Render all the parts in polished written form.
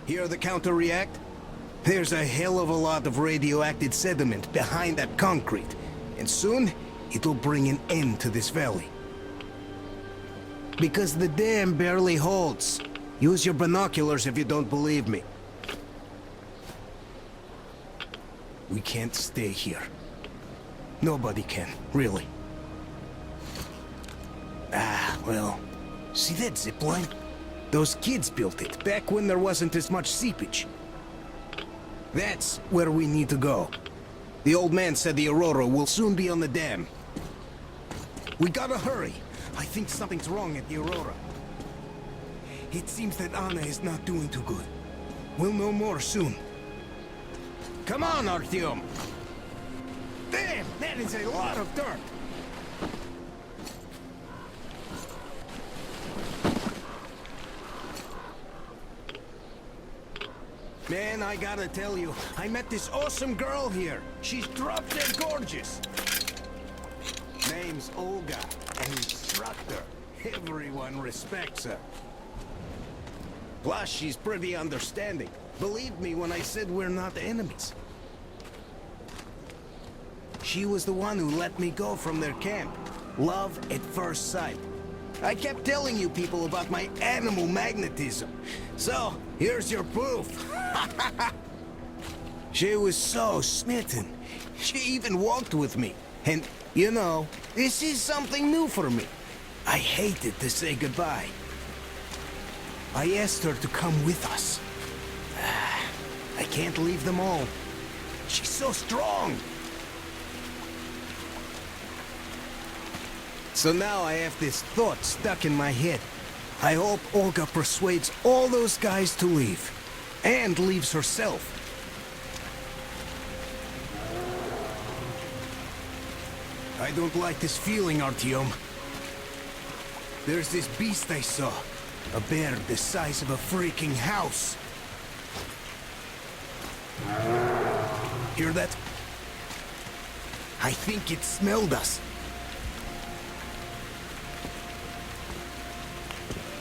Hear the counter react? There's a hell of a lot of radioactive sediment behind that concrete, and soon it'll bring an end to this valley. Because the dam barely holds. Use your binoculars if you don't believe me. We can't stay here. Nobody can, really. Ah, well, see that zipline? Those kids built it back when there wasn't as much seepage. That's where we need to go. The old man said the Aurora will soon be on the dam. We gotta hurry. I think something's wrong at the Aurora. It seems that Anna is not doing too good. We'll know more soon. Come on, Artyom! Damn, that is a lot of dirt! Man, I gotta tell you, I met this awesome girl here. She's drop-dead gorgeous. Name's Olga, an instructor. Everyone respects her. Plus, she's pretty understanding. Believe me when I said we're not enemies. She was the one who let me go from their camp. Love at first sight. I kept telling you people about my animal magnetism. So, here's your proof. She was so smitten. She even walked with me. And, you know, this is something new for me. I hated to say goodbye. I asked her to come with us. I can't leave them all. She's so strong. So now I have this thought stuck in my head. I hope Olga persuades all those guys to leave. And leaves herself. I don't like this feeling, Artyom. There's this beast I saw. A bear the size of a freaking house. Hear that? I think it smelled us.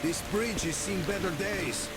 This bridge has seen better days.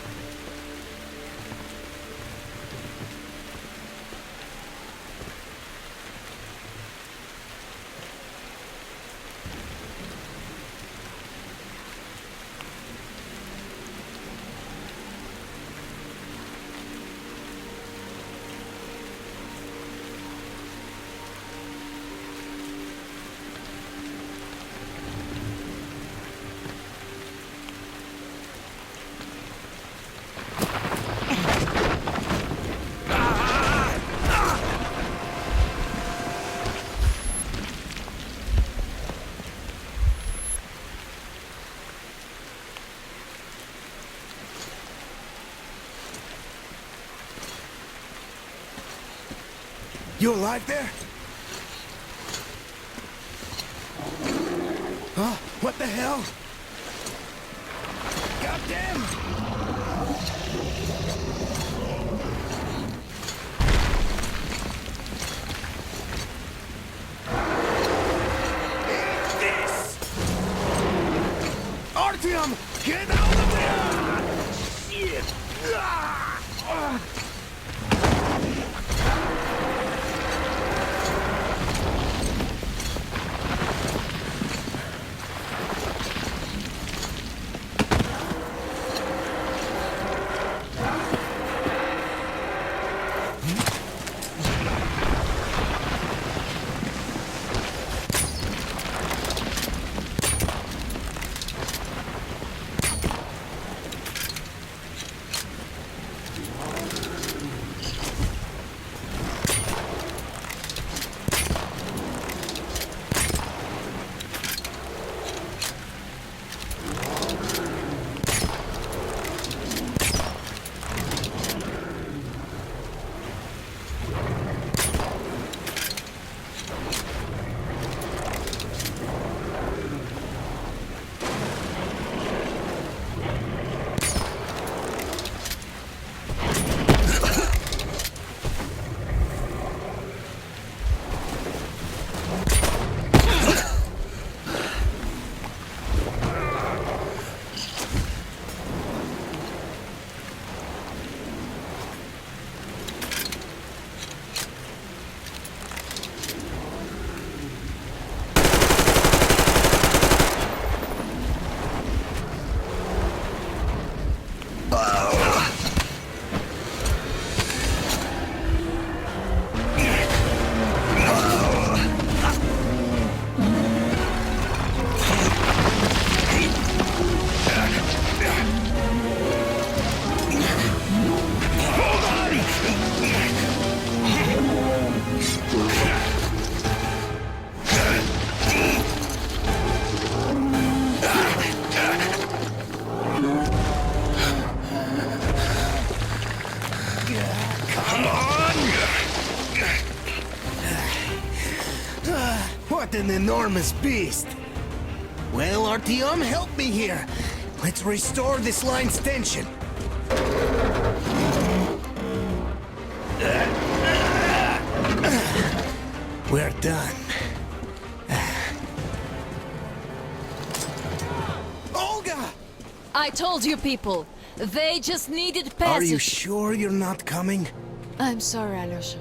You alive there? Huh? What the hell? Goddamn! Eat this! Artyom, get out of there! Shit! an enormous beast. Well, Artyom, help me here. Let's restore this line's tension. We're done. Olga! I told you people, they just needed passage. Are you sure you're not coming? I'm sorry, Alyosha.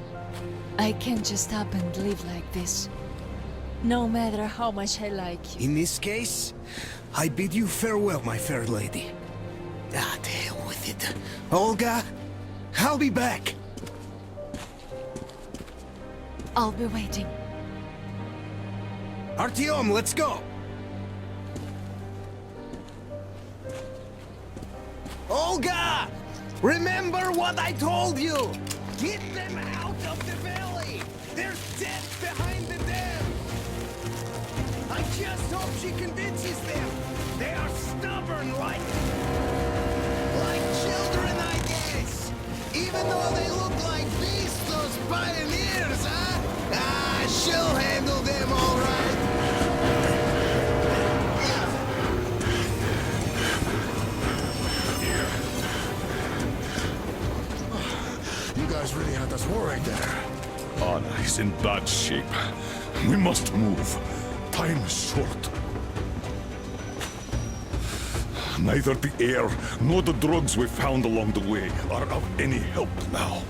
I can't just up and live like this. No matter how much I like you. In this case, I bid you farewell, my fair lady. Ah, to hell with it. Olga, I'll be back. I'll be waiting. Artyom, let's go! Olga! Remember what I told you! Get them out of the valley! There's death behind the dam! I just hope she convinces them! They are stubborn like children, I guess! Even though they look like beasts, those pioneers, huh? Ah, she'll handle them all right! You guys really had us worried there. Anna is in bad shape. We must move. Time is short. Neither the air nor the drugs we found along the way are of any help now.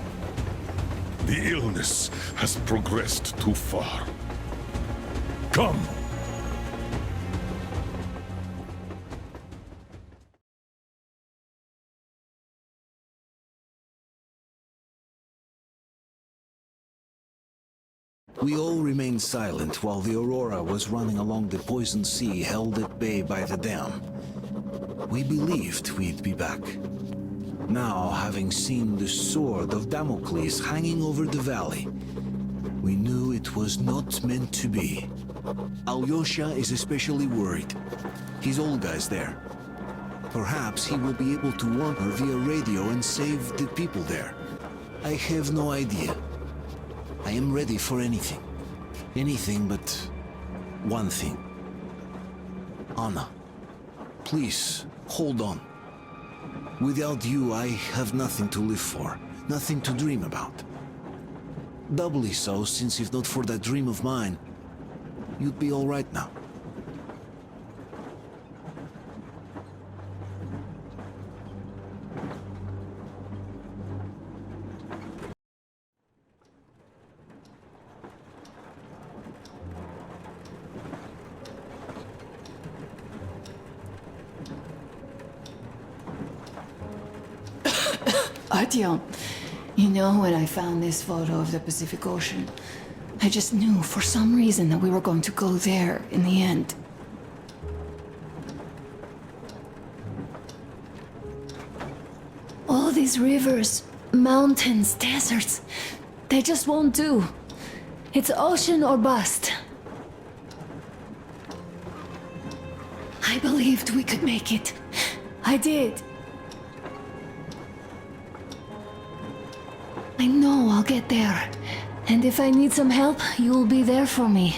The illness has progressed too far. Come! We all remained silent while the Aurora was running along the poison sea held at bay by the dam. We believed we'd be back. Now, having seen the sword of Damocles hanging over the valley, we knew it was not meant to be. Alyosha is especially worried. His Olga is there. Perhaps he will be able to warn her via radio and save the people there. I have no idea. I am ready for anything. Anything but one thing. Anna, please, hold on. Without you, I have nothing to live for, nothing to dream about. Doubly so, since if not for that dream of mine, you'd be all right now. Artyom, you know when I found this photo of the Pacific Ocean, I just knew for some reason that we were going to go there in the end. All these rivers, mountains, deserts, they just won't do. It's ocean or bust. I believed we could make it. I did. I know I'll get there. And if I need some help, you'll be there for me.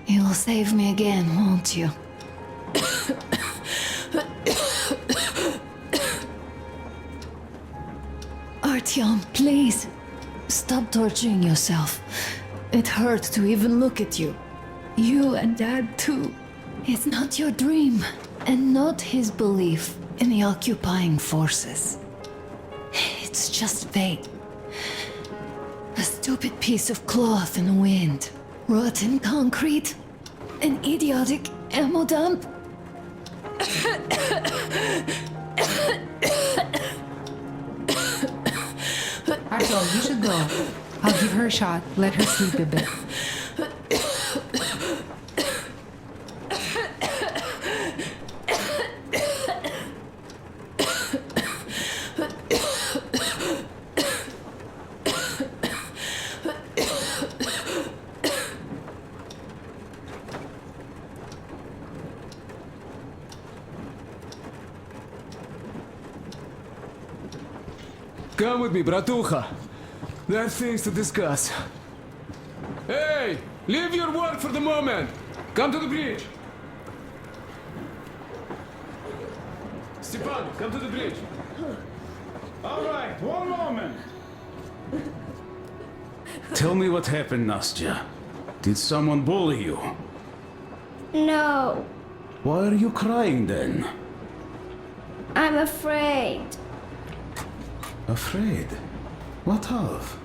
You'll save me again, won't you? Artyom, please. Stop torturing yourself. It hurts to even look at you. You and Dad, too. It's not your dream, and not his belief in the occupying forces. It's just fate. A stupid piece of cloth in the wind. Rotten concrete. An idiotic ammo dump. Artyom, you should go. I'll give her a shot. Let her sleep a bit. Come with me, bratucha. There are things to discuss. Hey! Leave your work for the moment. Come to the bridge. Stepan, come to the bridge. All right, one moment. Tell me what happened, Nastya. Did someone bully you? No, Why are you crying then? I'm afraid. Afraid? What of?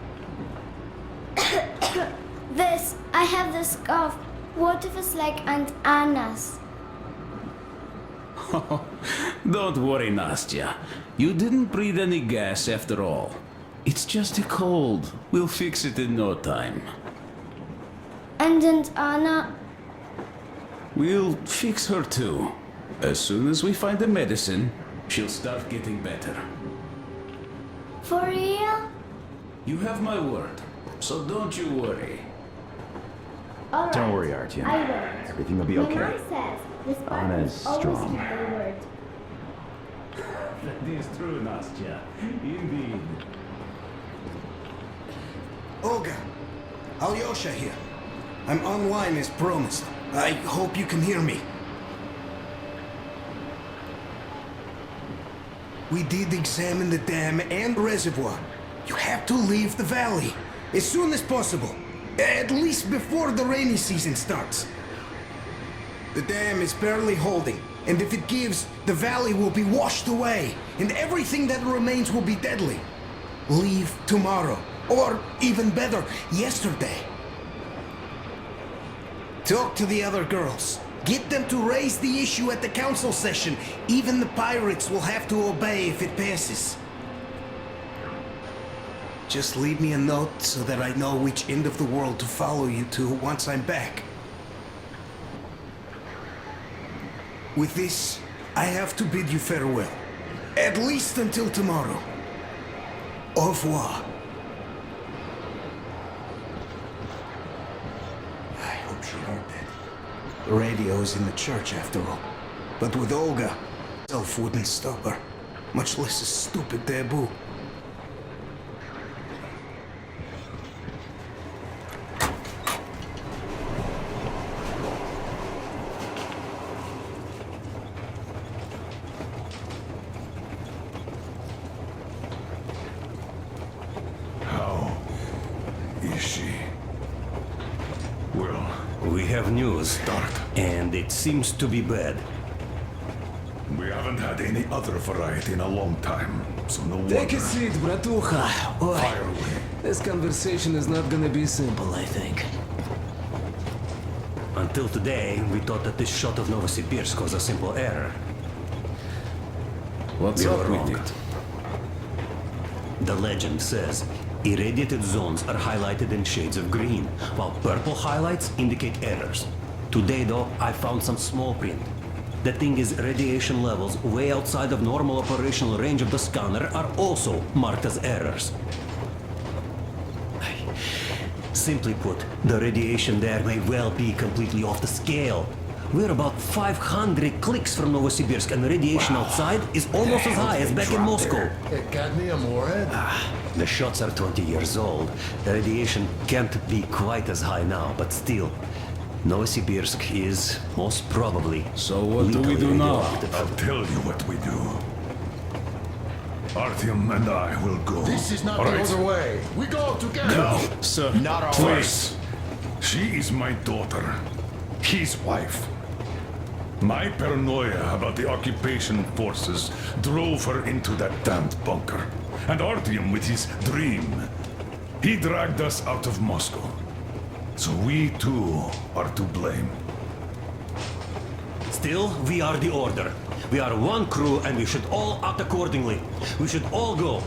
I have this cough. What if it's like Aunt Anna's? Don't worry, Nastya. You didn't breathe any gas after all. It's just a cold. We'll fix it in no time. And Aunt Anna? We'll fix her too. As soon as we find the medicine, she'll start getting better. For real? You have my word, so don't you worry. All right. Don't worry, Artyom. I won't. Everything will be My okay. mom says this Anna button is always strong. keep their word. That is true, Nastya. Indeed. Olga, Alyosha here. I'm online as promised. I hope you can hear me. We did examine the dam and reservoir. You have to leave the valley as soon as possible. At least before the rainy season starts. The dam is barely holding, and if it gives, the valley will be washed away, and everything that remains will be deadly. Leave tomorrow, or even better, yesterday. Talk to the other girls. Get them to raise the issue at the council session. Even the pirates will have to obey if it passes. Just leave me a note so that I know which end of the world to follow you to once I'm back. With this, I have to bid you farewell. At least until tomorrow. Au revoir. I hope she heard that. The radio is in the church after all. But with Olga, self wouldn't stop her. Much less a stupid taboo. How is she? Well, We have news, start. and it seems to be bad. We haven't had any other variety in a long time, so no wonder. Take a seat, bratucha. Fire away. This conversation is not gonna be simple, I think. Until today, we thought that this shot of Novosibirsk was a simple error. What's We up were with wrong. it? The legend says irradiated zones are highlighted in shades of green, while purple highlights indicate errors. Today, though, I found some small print. The thing is, radiation levels way outside of normal operational range of the scanner are also marked as errors. Simply put, the radiation there may well be completely off the scale. We're about 500 clicks from Novosibirsk, and the radiation outside is almost as high as back in Moscow. Hey, cadmium, Warhead? The shots are 20 years old. The radiation can't be quite as high now, but still, Novosibirsk is most probably. So what do we lethally do now? radioactive. I'll tell you what we do. Artyom and I will go. This is not All the right? other way. We go together. No, sir. Not our Please. She is my daughter. His wife. My paranoia about the occupation forces drove her into that damned bunker. And Artyom with his dream. He dragged us out of Moscow. So we too are to blame. Still, we are the Order. We are one crew, and we should all act accordingly. We should all go.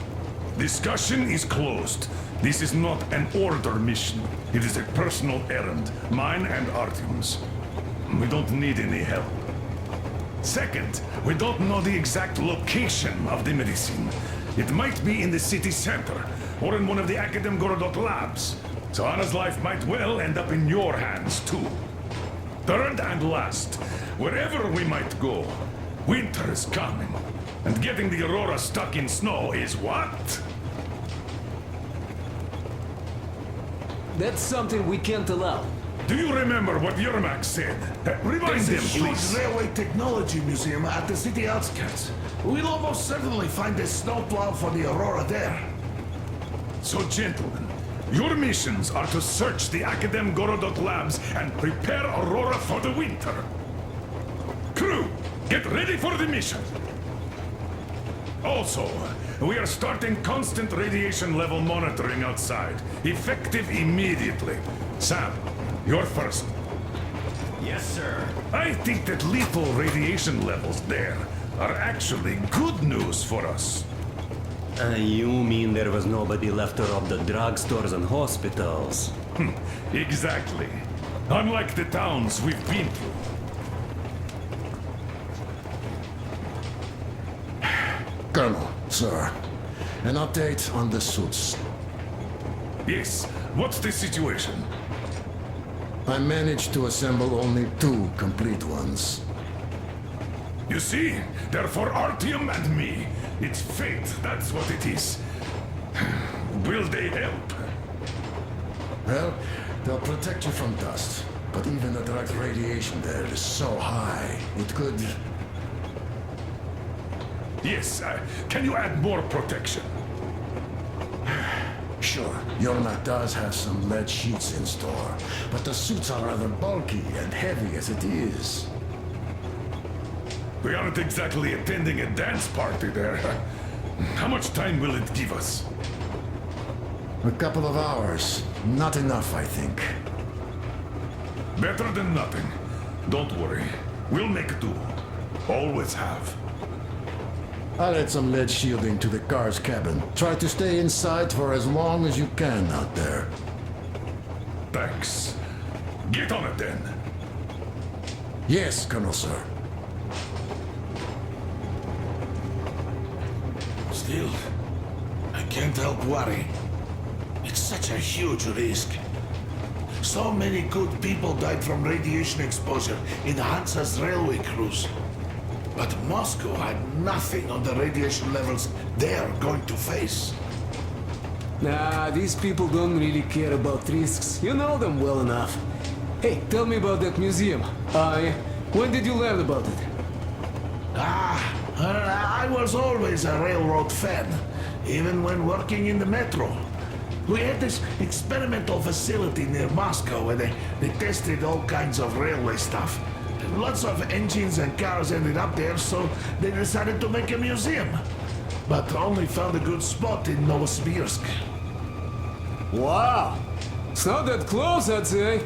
Discussion is closed. This is not an order mission. It is a personal errand, mine and Artyom's. We don't need any help. Second, we don't know the exact location of the medicine. It might be in the city center, or in one of the Akademgorodok labs. So Anna's life might well end up in your hands, too. Third and last, wherever we might go, winter is coming. And getting the Aurora stuck in snow is what? That's something we can't allow. Do you remember what Yermak said? Remind There's a them, huge please. railway technology museum at the city outskirts. We'll almost certainly find a snowplow for the Aurora there. So, gentlemen, your missions are to search the Academ Gorodok labs and prepare Aurora for the winter. Crew, get ready for the mission. Also, we are starting constant radiation level monitoring outside, effective immediately. Sam, you're first. Yes, sir. I think that lethal radiation levels there are actually good news for us. You mean there was nobody left to rob the drugstores and hospitals? Exactly. Unlike the towns we've been through. Colonel, sir, an update on the suits. Yes, what's the situation? I managed to assemble only 2 complete ones. You see, they're for Artyom and me. It's fate, that's what it is. Will they help? Well, they'll protect you from dust. But even the direct radiation there is so high, it could... Yes, can you add more protection? Sure, Yornak does have some lead sheets in store, but the suits are rather bulky and heavy as it is. We aren't exactly attending a dance party there. How much time will it give us? A couple of hours. Not enough, I think. Better than nothing. Don't worry. We'll make do. Always have. I'll add some lead shielding to the car's cabin. Try to stay inside for as long as you can out there. Thanks. Get on it then. Yes, Colonel, sir. Still, I can't help worry. It's such a huge risk. So many good people died from radiation exposure in Hansa's railway crews. But Moscow had nothing on the radiation levels they're going to face. Nah, these people don't really care about risks. You know them well enough. Hey, tell me about that museum. When did you learn about it? I was always a railroad fan, even when working in the metro. We had this experimental facility near Moscow where they tested all kinds of railway stuff. Lots of engines and cars ended up there, so they decided to make a museum. But only found a good spot in Novosibirsk. Wow! It's not that close, I'd say.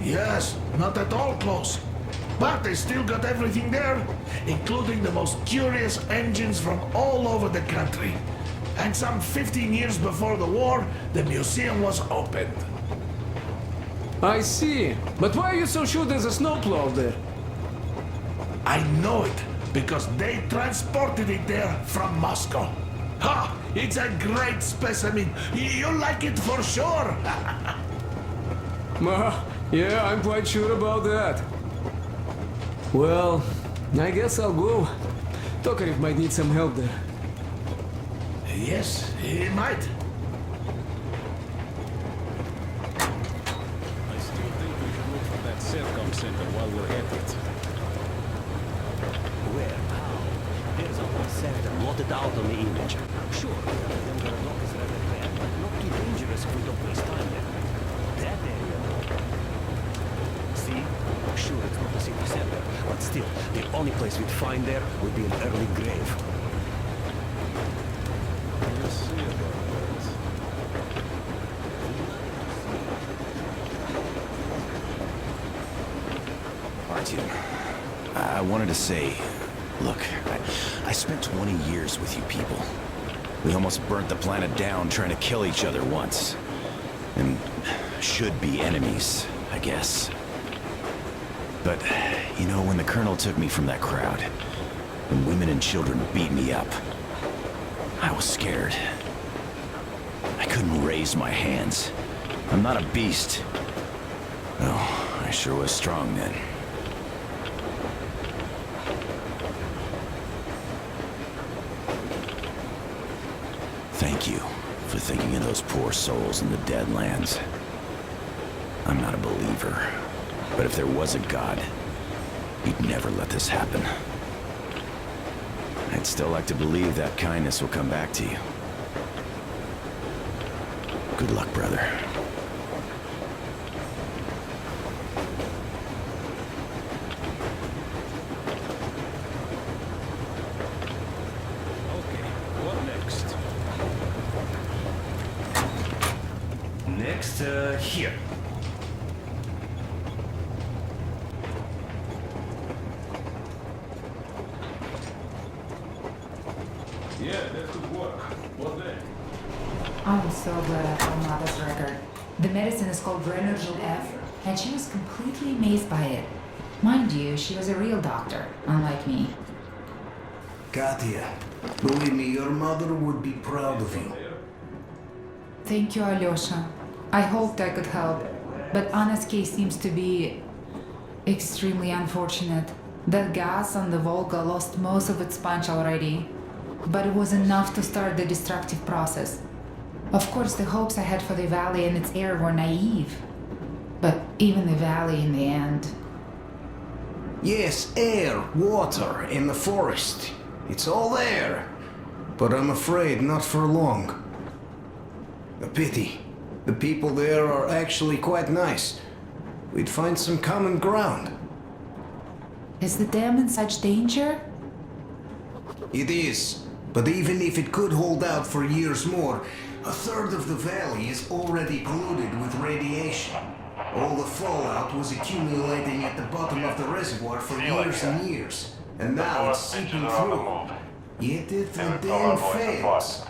Yes, not at all close. But they still got everything there, including the most curious engines from all over the country. And some 15 years before the war, the museum was opened. I see. But why are you so sure there's a snowplow there? I know it, because they transported it there from Moscow. Ha! It's a great specimen. You'll like it for sure. Yeah, I'm quite sure about that. Well, I guess I'll go. Tokarev might need some help there. Yes, he might. I still think we should look for that Sercom center while we're at it. Where? How? There's a whole sector blotted out on the image. Sure, the Gorodok is rather bad, but not too dangerous if we don't waste time there. That area, though. See? Sure, it's not the city center, but still, the only place we'd find there would be an early grave. Let's see about that. Artyom, I wanted to say, look, I spent 20 years with you people. We almost burnt the planet down trying to kill each other once. And should be enemies, I guess. But, you know, when the Colonel took me from that crowd, when women and children beat me up, I was scared. I couldn't raise my hands. I'm not a beast. Oh, I sure was strong then. Thank you for thinking of those poor souls in the Deadlands. I'm not a believer. But if there was a God, he'd never let this happen. I'd still like to believe that kindness will come back to you. Good luck, brother. Okay, what next? Next, here. Yeah, that could work. What then? I'm so glad I found Mother's record. The medicine is called Renergen F, and she was completely amazed by it. Mind you, she was a real doctor, unlike me. Katya, believe me, your mother would be proud of you. Thank you, Alyosha. I hoped I could help, but Anna's case seems to be extremely unfortunate. That gas on the Volga lost most of its punch already, but it was enough to start the destructive process. Of course, the hopes I had for the valley and its air were naive, but even the valley in the end. Yes, air, water, and the forest. It's all there. But I'm afraid not for long. A pity. The people there are actually quite nice. We'd find some common ground. Is the dam in such danger? It is. But even if it could hold out for years more, a third of the valley is already polluted with radiation. All the fallout was accumulating at the bottom of the reservoir for years and years. And now it's seeping through. Yet if the dam fails,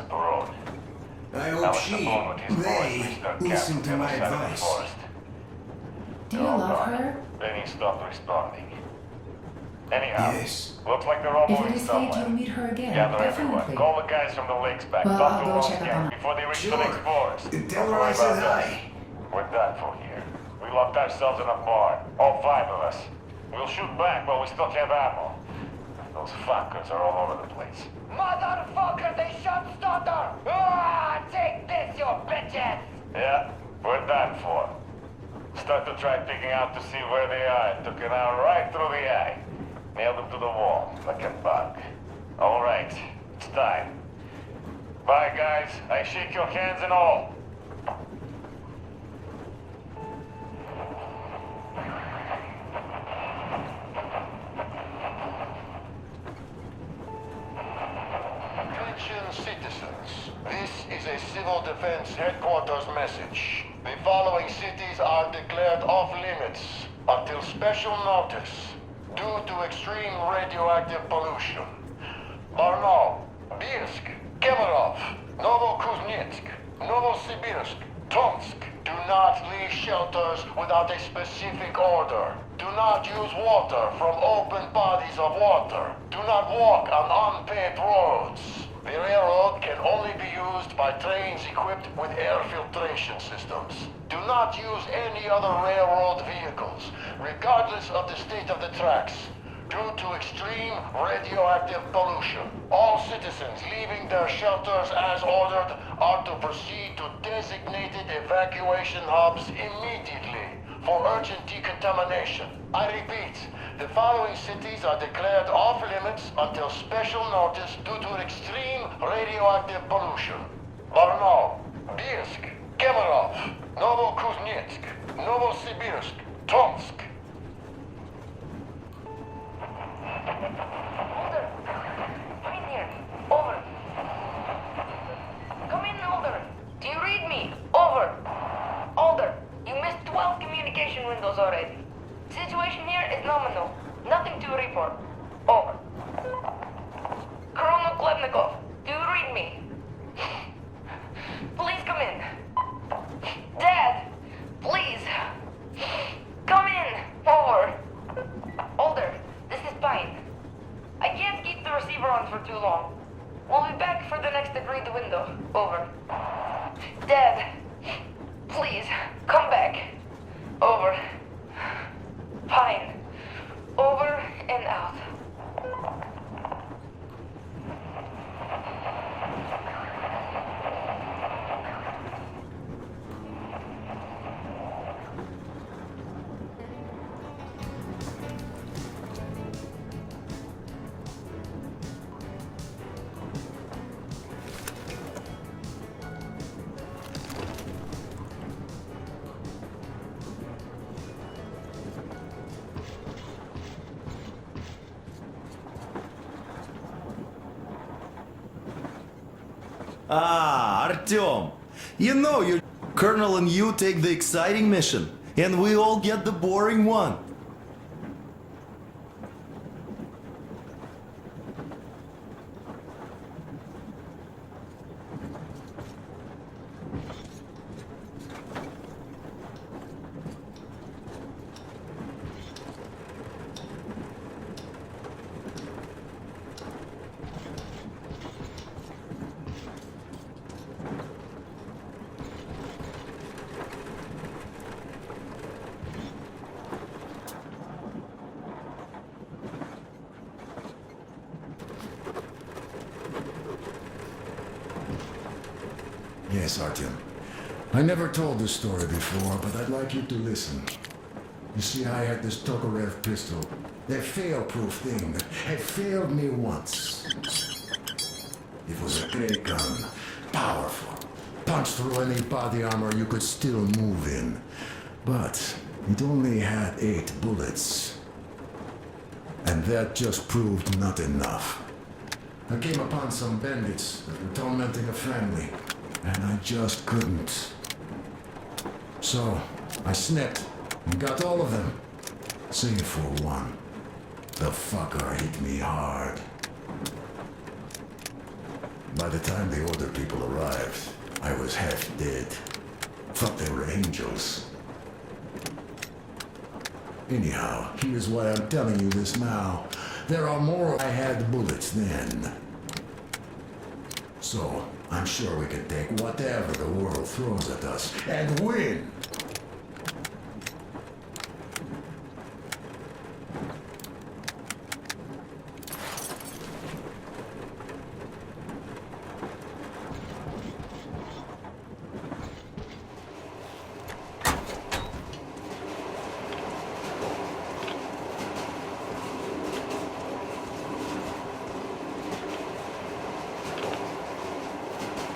I hope they listen to my advice. Do you love her? Then he stopped responding. Anyhow, Yes. looks like they're If almost it is fate, somewhere. you'll meet her again. Gather everyone. Definitely. Call the guys from the lakes back. Well, Talk I'll to go them all check up again on 'em. before they reach Sure. the lakes forest. Tell Don't her I worry said about that. hi. We're done for here. We locked ourselves in a barn. All 5 of us. We'll shoot back, but we still have ammo. Those fuckers are all over the place. Motherfucker, they shot Stoddard! Ah, take this, you bitches! Yeah, we're done for. Start the track digging out to see where they are. Took an hour right through the eye. Nailed them to the wall, like a bug. All right, it's time. Bye, guys. I shake your hands and all. Attention citizens. This is a civil defense headquarters message. The following cities are declared off limits until special notice due to extreme radioactive pollution. Barnaul, Birsk, Kemerov, Novokuznetsk, Novosibirsk, Tomsk. Do not leave shelters without a specific order. Do not use water from open bodies of water. Do not walk on unpaved roads. The railroad can only be used by trains equipped with air filtration systems. Do not use any other railroad vehicles, regardless of the state of the tracks, due to extreme radioactive pollution. All citizens leaving their shelters as ordered are to proceed to designated evacuation hubs immediately for urgent decontamination. I repeat, the following cities are declared off limits until special notice due to extreme radioactive pollution. Barnaul, Birsk, Kemerov, Novokuznetsk, Novosibirsk, Tomsk. Mulder! I'm in here. Over. Come in, Mulder. Do you read me? Over. Mulder, you missed 12 communication windows already. Situation here is nominal. Nothing to report. Over. Colonel Klebnikov, do you read me? Please come in. Dad, please. Come in. Over. Mulder, this is Pine. I can't keep the receiver on for too long. We'll be back for the next agreed window. Over. Dad, please, come back. Over. Pine. Over and out. Ah, Artyom. You know, your colonel and you take the exciting mission, and we all get the boring one. Yes, Artyom. I never told this story before, but I'd like you to listen. You see, I had this Tokarev pistol. That fail-proof thing that had failed me once. It was a great gun. Powerful. Punch through any body armor you could still move in. But it only had 8 bullets. And that just proved not enough. I came upon some bandits that were tormenting a family. And I just couldn't. So, I snapped and got all of them. Save for one. The fucker hit me hard. By the time the older people arrived, I was half dead. Thought they were angels. Anyhow, here's why I'm telling you this now. There are more. I had bullets then. So, I'm sure we can take whatever the world throws at us and win!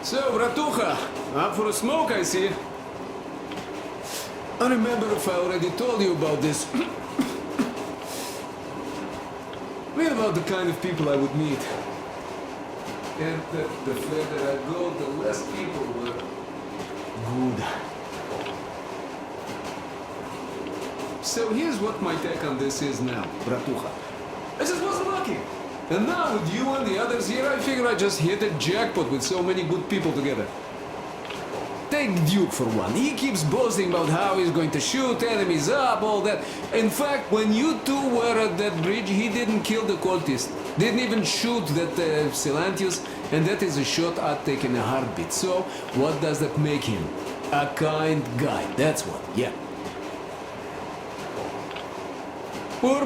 So, Bratucha, up for a smoke, I see. I remember if I already told you about this. Read about the kind of people I would meet. And the further I go, the less people were good. So here's what my take on this is now, Bratucha. I just wasn't lucky. And now with you and the others here, I figure I just hit a jackpot with so many good people together. Take Duke for one. He keeps boasting about how he's going to shoot enemies up, all that. In fact, when you two were at that bridge, he didn't kill the cultist. Didn't even shoot that Silantius, and that is a shot I'd take in a heartbeat. So, what does that make him? A kind guy, that's what, yeah. Or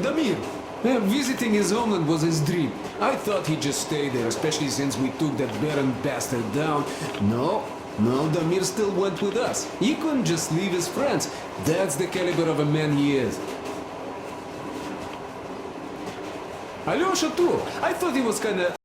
Damir. Visiting his homeland was his dream. I thought he'd just stay there, especially since we took that Baron bastard down. No, Damir still went with us. He couldn't just leave his friends. That's the caliber of a man he is. Alyosha too. I thought he was kinda...